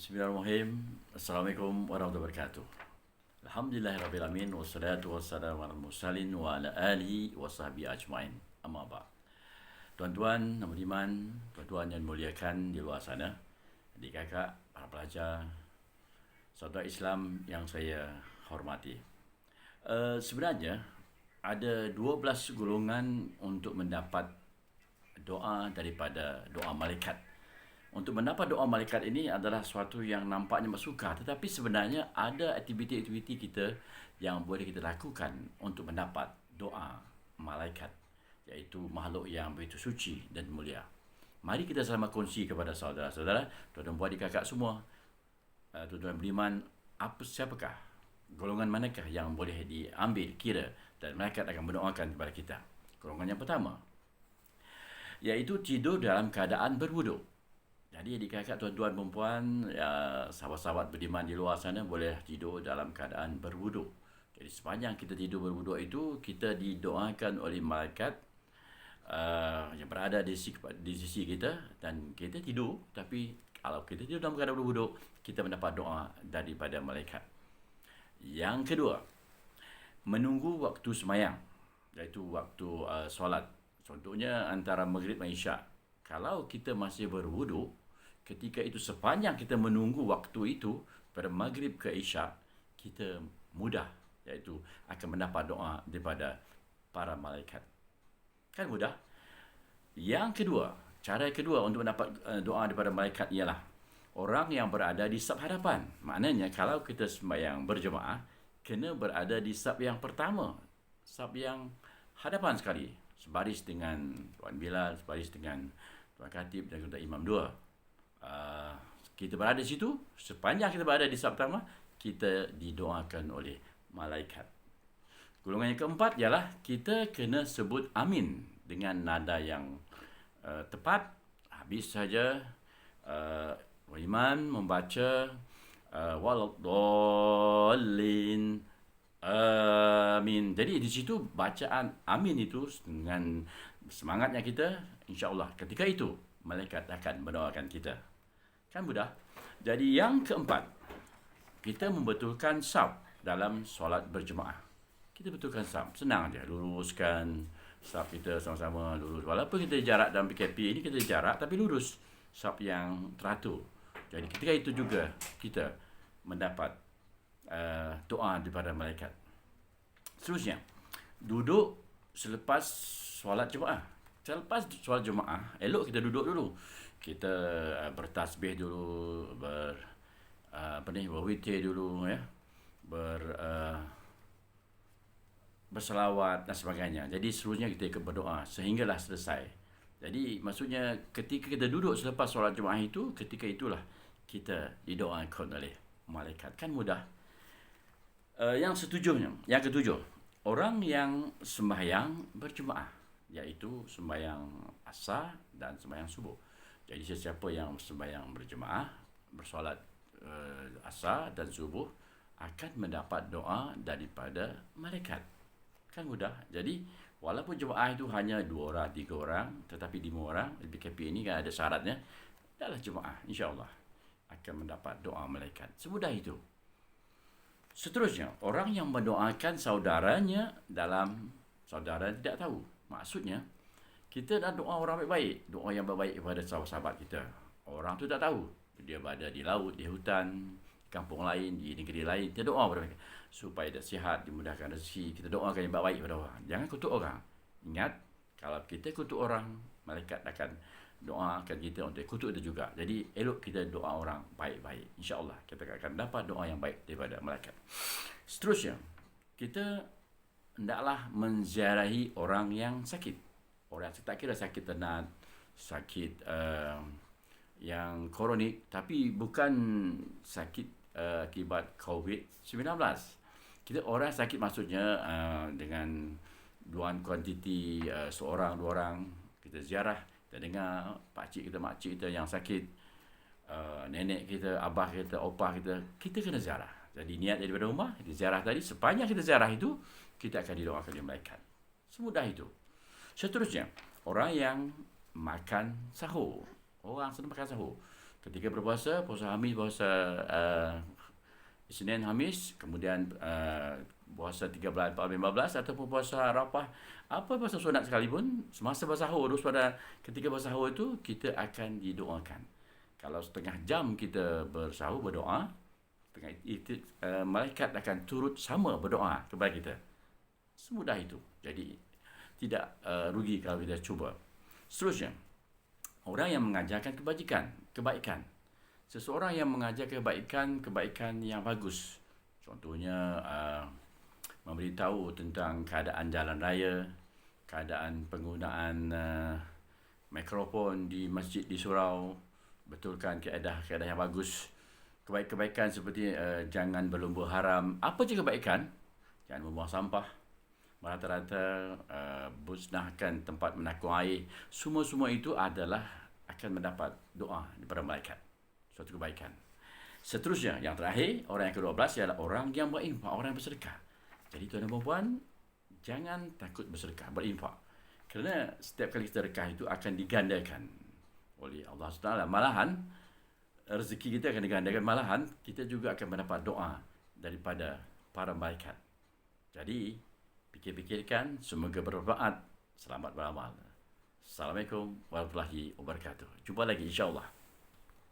Bismillahirrahmanirrahim. Assalamualaikum warahmatullahi wabarakatuh. Alhamdulillahirrahmanirrahim. Wassalatu wassalamu ala mursalin wa ala alihi wa sahbihi ajma'in. Amma ba'd. Tuan-tuan, nama iman, tuan-tuan yang muliakan di luar sana, adik kakak, para pelajar, saudara Islam yang saya hormati. Sebenarnya ada 12 golongan untuk mendapat doa daripada doa malaikat. Untuk mendapat doa malaikat ini adalah sesuatu yang nampaknya bersukar, tetapi sebenarnya ada aktiviti-aktiviti kita yang boleh kita lakukan untuk mendapat doa malaikat, iaitu makhluk yang begitu suci dan mulia. Mari kita sama kongsi kepada saudara-saudara, tuan-tuan puan adik kakak semua, tuan-tuan beriman, siapakah, golongan manakah yang boleh diambil kira dan malaikat akan mendoakan kepada kita. Golongan yang pertama, iaitu tidur dalam keadaan berwuduk. Jadi adik kakak, tuan-tuan, perempuan, sahabat-sahabat beriman di luar sana boleh tidur dalam keadaan berwuduk. Jadi sepanjang kita tidur berwuduk itu, kita didoakan oleh malaikat yang berada di sisi kita, dan kita tidur. Tapi kalau kita tidur dalam keadaan berwuduk, kita mendapat doa daripada malaikat. Yang kedua, menunggu waktu semayang, iaitu waktu solat. Contohnya antara maghrib dan isyak. Kalau kita masih berwuduk, ketika itu sepanjang kita menunggu waktu itu, pada maghrib ke isyak, kita mudah, iaitu akan mendapat doa daripada para malaikat. Kan mudah? Yang kedua, cara kedua untuk mendapat doa daripada malaikat ialah orang yang berada di saf hadapan. Maknanya kalau kita sembahyang berjemaah, kena berada di saf yang pertama, saf yang hadapan sekali, sebaris dengan Tuan Bilal, sebaris dengan Tuan Khatib dan Tuan Imam dua. Kita berada di situ, sepanjang kita berada di saf pertama, kita didoakan oleh malaikat. Golongan yang keempat ialah kita kena sebut amin dengan nada yang tepat. Habis saja imam membaca waladdallin amin. Jadi di situ bacaan amin itu dengan semangatnya kita, insya-Allah ketika itu malaikat akan mendoakan kita. Kan mudah? Jadi yang keempat, kita membetulkan saf dalam solat berjemaah. Kita betulkan saf, senang aja, luruskan saf kita sama-sama lurus. Walaupun kita jarak dalam PKP ini, kita jarak tapi lurus, saf yang teratur. Jadi ketika itu juga kita mendapat doa daripada malaikat. Seterusnya, duduk selepas solat jemaah. Selepas solat jemaah, elok kita duduk dulu. Kita bertasbih dulu, berwitir dulu, ya, berselawat dan sebagainya. Jadi seterusnya kita ikut berdoa sehinggalah selesai. Jadi maksudnya ketika kita duduk selepas solat jemaah itu, ketika itulah kita didoakan oleh malaikat. Kan mudah? Yang ketujuh, orang yang sembahyang berjemaah, iaitu sembahyang asar dan sembahyang subuh. Jadi sesiapa yang sembahyang berjemaah, bersolat asar dan subuh, akan mendapat doa daripada malaikat. Kan mudah? Jadi walaupun jemaah itu hanya 2 orang, 3 orang, tetapi 5 orang, di PKP ini kan ada syaratnya, adalah jemaah, insya-Allah akan mendapat doa malaikat. Semudah itu. Seterusnya, orang yang mendoakan saudaranya dalam saudara tidak tahu. Maksudnya, kita dah doa orang baik-baik, doa yang baik kepada sahabat-sahabat kita. Orang tu tak tahu, dia berada di laut, di hutan, kampung lain, di negeri lain, kita doa kepada mereka supaya dia sihat, dimudahkan rezeki. Kita doakan yang baik kepada orang. Jangan kutuk orang. Ingat, kalau kita kutuk orang, malaikat akan doakan kita untuk kutuk dia juga. Jadi elok kita doa orang baik-baik. InsyaAllah kita akan dapat doa yang baik daripada malaikat. Seterusnya, kita hendaklah menziarahi orang yang sakit. Orang yang tak kira sakit tenat, sakit yang kronik, tapi bukan sakit akibat COVID-19. Kita orang sakit maksudnya dengan duaan kuantiti seorang, 2 orang, kita ziarah, kita dengar pakcik kita, makcik kita yang sakit, nenek kita, abah kita, opah kita, kita kena ziarah. Jadi niat daripada rumah, kita ziarah tadi, sepanjang kita ziarah itu, kita akan didoakan oleh malaikat. Semudah itu. Seterusnya, orang yang makan sahur. Orang sedang makan sahur. Ketika berpuasa, puasa Hamis, puasa Isnin, Hamis, kemudian puasa 13, 14, 15 ataupun puasa Arafah, apa puasa sunat sekalipun, semasa bersahur, terus pada ketika bersahur itu kita akan didoakan. Kalau setengah jam kita bersahur berdoa, setengah itu malaikat akan turut sama berdoa kepada kita. Semudah itu. Jadi tidak rugi kalau kita cuba. Seterusnya, orang yang mengajarkan kebaikan. Seseorang yang mengajar kebaikan yang bagus. Contohnya memberitahu tentang keadaan jalan raya, keadaan penggunaan mikrofon di masjid di surau, betulkan keadaan yang bagus. Kebaikan seperti jangan berlumba haram. Apa je kebaikan? Jangan membuang sampah. Rata-rata musnahkan tempat menakung air. Semua itu adalah akan mendapat doa daripada malaikat. Suatu kebaikan. Seterusnya, yang terakhir, orang yang ke-12 ialah orang yang berinfak, orang yang bersedekah. Jadi tuan dan puan, jangan takut bersedekah, berinfak. Kerana setiap kali kita sedekah itu akan digandakan oleh Allah SWT. Malahan, rezeki kita akan digandakan. Malahan, kita juga akan mendapat doa daripada para malaikat. Jadi, fikir-fikirkan, semoga bermanfaat. Selamat beramal. Assalamualaikum warahmatullahi wabarakatuh. Jumpa lagi insya-Allah.